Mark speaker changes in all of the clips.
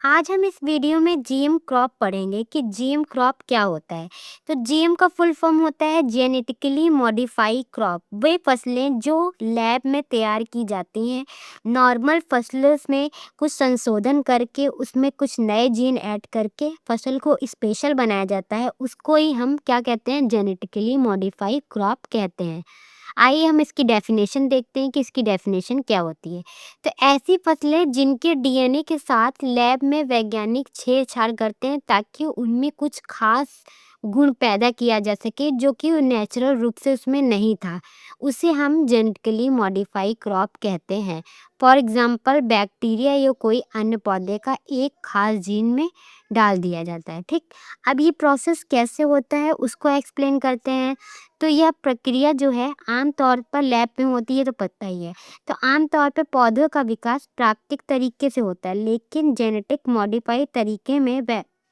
Speaker 1: आज हम इस वीडियो में जीएम क्रॉप पढ़ेंगे कि जीएम क्रॉप क्या होता है। तो जीएम का फुल फॉर्म होता है जेनेटिकली मॉडिफाई क्रॉप। वे फसलें जो लैब में तैयार की जाती हैं नॉर्मल फसलों में कुछ संशोधन करके उसमें कुछ नए जीन ऐड करके फसल को स्पेशल बनाया जाता है, उसको ही हम क्या कहते हैं, जेनेटिकली मॉडिफाई क्रॉप कहते हैं। आइए हम इसकी डेफिनेशन देखते हैं कि इसकी डेफिनेशन क्या होती है। तो ऐसी फसलें जिनके डीएनए के साथ लैब में वैज्ञानिक छेड़छाड़ करते हैं ताकि उनमें कुछ खास गुण पैदा किया जा सके जो कि नेचुरल रूप से उसमें नहीं था, उसे हम जेनेटिकली मॉडिफाई क्रॉप कहते हैं। फॉर एग्जाम्पल बैक्टीरिया या कोई अन्य पौधे का एक खास जीन में डाल दिया जाता है। ठीक, अब ये प्रोसेस कैसे होता है उसको एक्सप्लेन करते हैं। तो यह प्रक्रिया जो है आम तौर पर लैब में होती है, तो पता ही है। तो आम तौर पे पौधों का विकास प्राकृतिक तरीके से होता है, लेकिन जेनेटिक मॉडिफाई तरीके में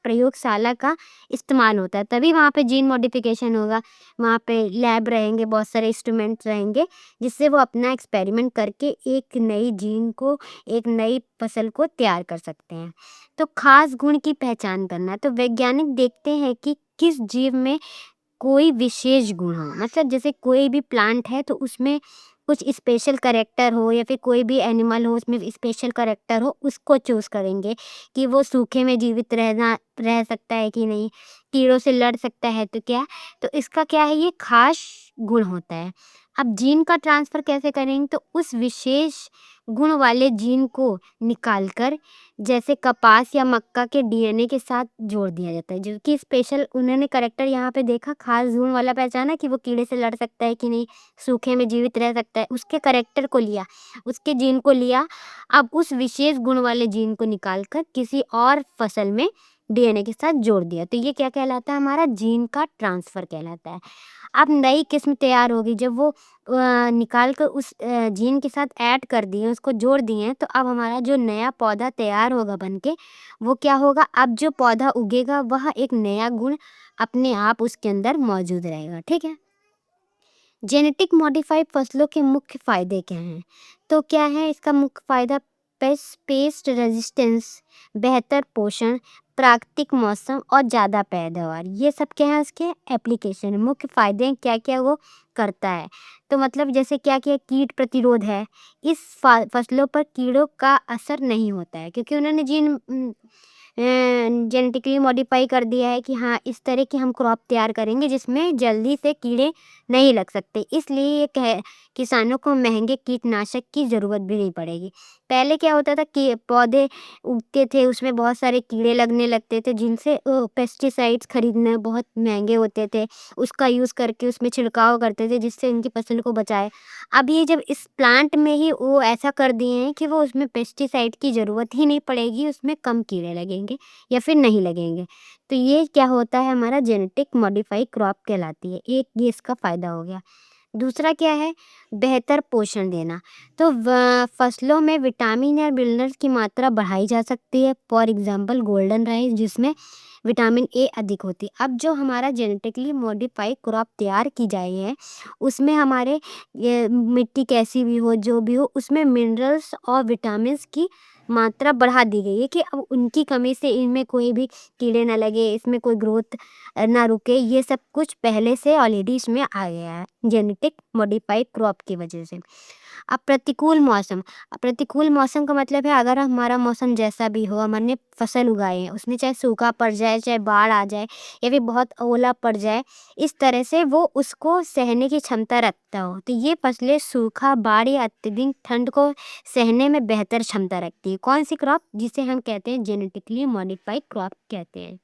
Speaker 1: प्रयोगशाला का इस्तेमाल होता है, तभी वहाँ पे जीन मॉडिफिकेशन होगा। वहाँ पे लैब रहेंगे, बहुत सारे इंस्ट्रूमेंट्स रहेंगे जिससे वो अपना एक्सपेरिमेंट करके एक नई जीन को, एक नई फसल को तैयार कर सकते हैं। तो खास गुण की पहचान करना, तो वैज्ञानिक देखते हैं कि किस जीव में कोई विशेष गुण हो, मतलब जैसे कोई भी प्लांट है तो उसमें कुछ स्पेशल कैरेक्टर हो, या फिर कोई भी एनिमल हो उसमें स्पेशल कैरेक्टर हो, उसको चूज करेंगे कि वो सूखे में जीवित रह सकता है कि नहीं, कीड़ों से लड़ सकता है तो क्या, तो इसका क्या है, ये खास गुण होता है। अब जीन का ट्रांसफर कैसे करेंगे, तो उस विशेष गुण वाले जीन को निकालकर जैसे कपास या मक्का के डीएनए के साथ जोड़ दिया जाता है, जो कि स्पेशल उन्होंने करेक्टर यहाँ पे देखा, खास गुण वाला पहचाना कि वो कीड़े से लड़ सकता है कि नहीं, सूखे में जीवित रह सकता है, उसके करेक्टर को लिया, उसके जीन को लिया। अब उस विशेष गुण वाले जीन को निकालकर किसी और फसल में डीएनए के साथ जोड़ दिया, तो ये क्या कहलाता है, हमारा जीन का ट्रांसफर कहलाता है। अब नई किस्म तैयार होगी, जब वो निकाल कर उस जीन के साथ ऐड कर दिए, उसको जोड़ दिए, तो अब हमारा जो नया पौधा तैयार होगा बनके, वो क्या होगा, अब जो पौधा उगेगा वह एक नया गुण अपने आप उसके अंदर मौजूद रहेगा। ठीक है, जेनेटिक मॉडिफाइड फसलों के मुख्य फायदे क्या हैं, तो क्या है इसका मुख्य फायदा, पेस्ट रेजिस्टेंस, बेहतर पोषण, प्राकृतिक मौसम और ज़्यादा पैदावार, ये सब क्या है इसके एप्लीकेशन, मुख्य फायदे क्या क्या वो करता है। तो मतलब जैसे क्या क्या, कीट प्रतिरोध है, इस फसलों पर कीड़ों का असर नहीं होता है क्योंकि उन्होंने जीन जेनेटिकली मॉडिफाई कर दिया है कि हाँ इस तरह की हम क्रॉप तैयार करेंगे जिसमें जल्दी से कीड़े नहीं लग सकते, इसलिए ये किसानों को महंगे कीटनाशक की ज़रूरत भी नहीं पड़ेगी। पहले क्या होता था कि पौधे उगते थे उसमें बहुत सारे कीड़े लगने लगते थे जिनसे पेस्टिसाइड्स खरीदने बहुत महंगे होते थे, उसका यूज़ करके उसमें छिड़काव करते थे जिससे उनकी फसल को बचाए। अब ये जब इस प्लांट में ही वो ऐसा कर दिए हैं कि वो उसमें पेस्टिसाइड की ज़रूरत ही नहीं पड़ेगी, उसमें कम कीड़े लगेंगे या फिर नहीं लगेंगे। तो ये क्या होता है, हमारा जेनेटिक मॉडिफाई क्रॉप कहलाती है। एक ये इसका फ़ायदा हो गया। दूसरा क्या है, बेहतर पोषण देना। तो फसलों में विटामिन या मिनरल्स की मात्रा बढ़ाई जा सकती है, फॉर एग्जांपल गोल्डन राइस जिसमें विटामिन ए अधिक होती है। अब जो हमारा जेनेटिकली मॉडिफाई क्रॉप तैयार की जाए है उसमें हमारे ये मिट्टी कैसी भी हो, जो भी हो, उसमें मिनरल्स और विटामिन्स की मात्रा बढ़ा दी गई है कि अब उनकी कमी से इनमें कोई भी कीड़े ना लगे, इसमें कोई ग्रोथ ना रुके, ये सब कुछ पहले से ऑलरेडी इसमें आ गया है जेनेटिक मॉडिफाइड क्रॉप की वजह से। अब प्रतिकूल मौसम का मतलब है अगर हमारा मौसम जैसा भी हो, हमने फसल उगाए हैं उसमें चाहे सूखा पड़ जाए, चाहे बाढ़ आ जाए या फिर बहुत ओला पड़ जाए, इस तरह से वो उसको सहने की क्षमता रखता हो, तो ये फसलें सूखा, बाढ़ या अत्यधिक ठंड को सहने में बेहतर क्षमता रखती है। कौन सी क्रॉप, जिसे हम कहते हैं जेनेटिकली मॉडिफाइड क्रॉप कहते हैं।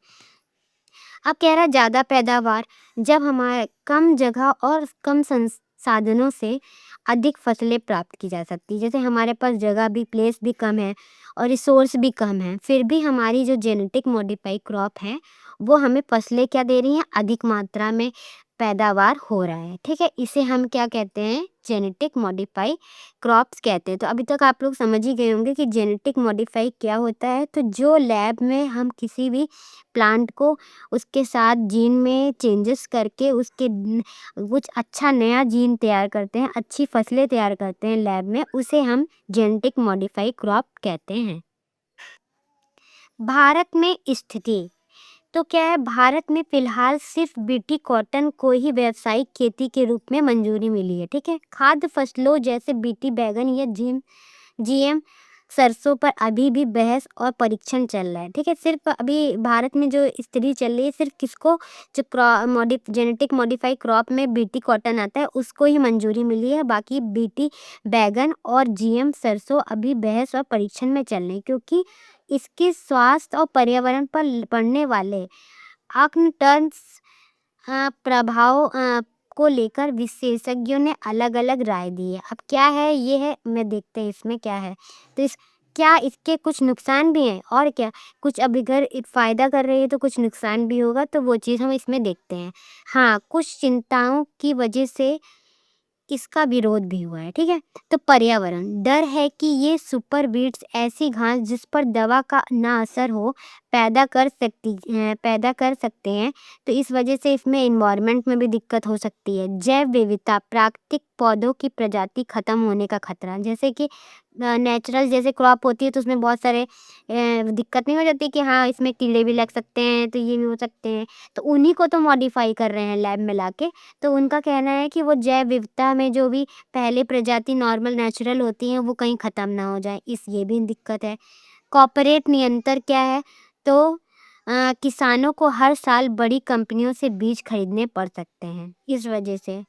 Speaker 1: अब कह रहा है ज़्यादा पैदावार, जब हमारे कम जगह और कम संसाधनों से अधिक फसलें प्राप्त की जा सकती है, जैसे हमारे पास जगह भी, प्लेस भी कम है और रिसोर्स भी कम है, फिर भी हमारी जो जेनेटिक मॉडिफाइड क्रॉप है वो हमें फसलें क्या दे रही हैं, अधिक मात्रा में पैदावार हो रहा है। ठीक है, इसे हम क्या कहते हैं, जेनेटिक मॉडिफाई क्रॉप्स कहते हैं। तो अभी तक आप लोग समझ ही गए होंगे कि जेनेटिक मॉडिफाई क्या होता है। तो जो लैब में हम किसी भी प्लांट को उसके साथ जीन में चेंजेस करके उसके कुछ अच्छा नया जीन तैयार करते हैं, अच्छी फसलें तैयार करते हैं लैब में, उसे हम जेनेटिक मॉडिफाई क्रॉप कहते हैं। भारत में स्थिति तो क्या है, भारत में फिलहाल सिर्फ बीटी कॉटन को ही व्यावसायिक खेती के रूप में मंजूरी मिली है। ठीक है, खाद्य फसलों जैसे बीटी बैगन या जीएम सरसों पर अभी भी बहस और परीक्षण चल रहा है। ठीक है, सिर्फ अभी भारत में जो स्थिति चल रही है, सिर्फ किसको, जो जेनेटिक मॉडिफाई क्रॉप में बीटी कॉटन आता है उसको ही मंजूरी मिली है। बाकी बीटी बैगन और जीएम सरसों अभी बहस और परीक्षण में चल रहे हैं, क्योंकि इसके स्वास्थ्य और पर्यावरण पर पड़ने वाले आक्रामक प्रभाव को लेकर विशेषज्ञों ने अलग-अलग राय दी है। अब क्या है, ये है, मैं देखते हैं इसमें क्या है। तो क्या इसके कुछ नुकसान भी हैं और क्या, कुछ अब अगर फ़ायदा कर रही है तो कुछ नुकसान भी होगा, तो वो चीज़ हम इसमें देखते हैं। हाँ, कुछ चिंताओं की वजह से इसका विरोध भी हुआ है। ठीक है, तो पर्यावरण डर है कि ये सुपर बीट्स ऐसी घास जिस पर दवा का ना असर हो पैदा कर सकते हैं, तो इस वजह से इसमें इन्वायरमेंट में भी दिक्कत हो सकती है। जैव विविधता प्राकृतिक पौधों की प्रजाति खत्म होने का खतरा, जैसे कि नेचुरल जैसे क्रॉप होती है तो उसमें बहुत सारे दिक्कत नहीं हो जाती कि हाँ इसमें कीड़े भी लग सकते हैं, तो ये भी हो सकते हैं, तो उन्हीं को तो मॉडिफाई कर रहे हैं लैब में लाके। तो उनका कहना है कि वो जैव विविधता में जो भी पहले प्रजाति नॉर्मल नेचुरल होती हैं वो कहीं ख़त्म ना हो जाए, ये भी दिक्कत है। कॉर्पोरेट नियंत्रण क्या है, तो किसानों को हर साल बड़ी कंपनियों से बीज खरीदने पड़ सकते हैं। इस वजह से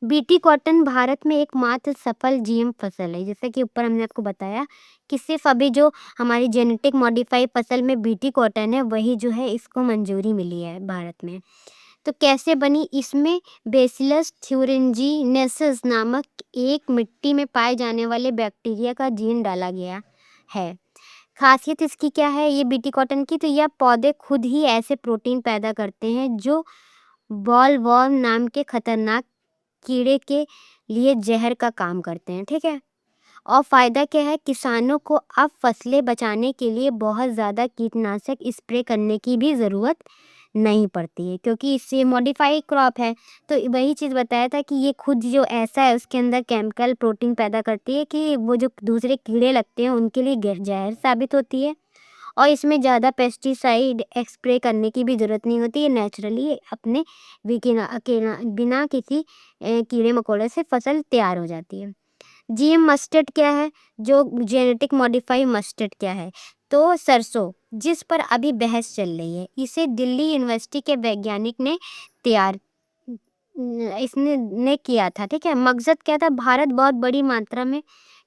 Speaker 1: बीटी कॉटन भारत में एकमात्र सफल जीएम फसल है, जैसे कि ऊपर हमने आपको बताया कि सिर्फ अभी जो हमारी जेनेटिक मॉडिफाई फसल में बीटी कॉटन है वही जो है इसको मंजूरी मिली है भारत में। तो कैसे बनी, इसमें बेसिलस थ्यूरिंजिनेसिस नामक एक मिट्टी में पाए जाने वाले बैक्टीरिया का जीन डाला गया है। खासियत इसकी क्या है, ये बीटी कॉटन की, तो यह पौधे खुद ही ऐसे प्रोटीन पैदा करते हैं जो बॉलवर्म नाम के खतरनाक कीड़े के लिए जहर का काम करते हैं। ठीक है, और फ़ायदा क्या है, किसानों को अब फसलें बचाने के लिए बहुत ज़्यादा कीटनाशक स्प्रे करने की भी ज़रूरत नहीं पड़ती है, क्योंकि इससे मॉडिफाई क्रॉप है। तो वही चीज़ बताया था कि ये खुद जो ऐसा है उसके अंदर केमिकल प्रोटीन पैदा करती है कि वो जो दूसरे कीड़े लगते हैं उनके लिए जहर साबित होती है। और इसमें ज़्यादा पेस्टिसाइड स्प्रे करने की भी ज़रूरत नहीं होती है, नेचुरली अपने बिना किसी कीड़े मकोड़े से फसल तैयार हो जाती है। जीएम मस्टर्ड क्या है, जो जेनेटिक मॉडिफाई मस्टर्ड क्या है, तो सरसों जिस पर अभी बहस चल रही है, इसे दिल्ली यूनिवर्सिटी के वैज्ञानिक ने तैयार इसने ने किया था। ठीक है, मकसद क्या था, भारत बहुत बड़ी मात्रा में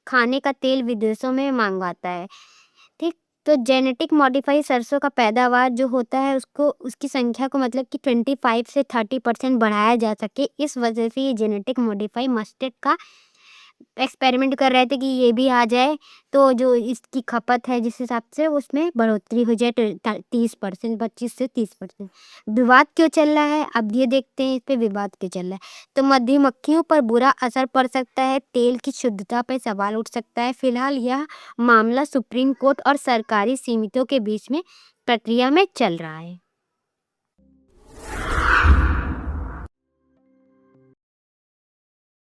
Speaker 1: खाने का तेल विदेशों में मंगवाता है। ठीक, तो जेनेटिक मॉडिफाई सरसों का पैदावार जो होता है उसको, उसकी संख्या को मतलब कि 25 से 30% बढ़ाया जा सके, इस वजह से ये जेनेटिक मॉडिफाई मस्टर्ड का एक्सपेरिमेंट कर रहे थे कि ये भी आ जाए, तो जो इसकी खपत है जिस हिसाब से उसमें बढ़ोतरी हो जाए, 30%, 25 से 30%। विवाद क्यों चल रहा है, अब ये देखते हैं इस पे विवाद क्यों चल रहा है। तो मधुमक्खियों पर बुरा असर पड़ सकता है, तेल की शुद्धता पर सवाल उठ सकता है। फिलहाल यह मामला सुप्रीम कोर्ट और सरकारी समितियों के बीच में प्रक्रिया में चल रहा है।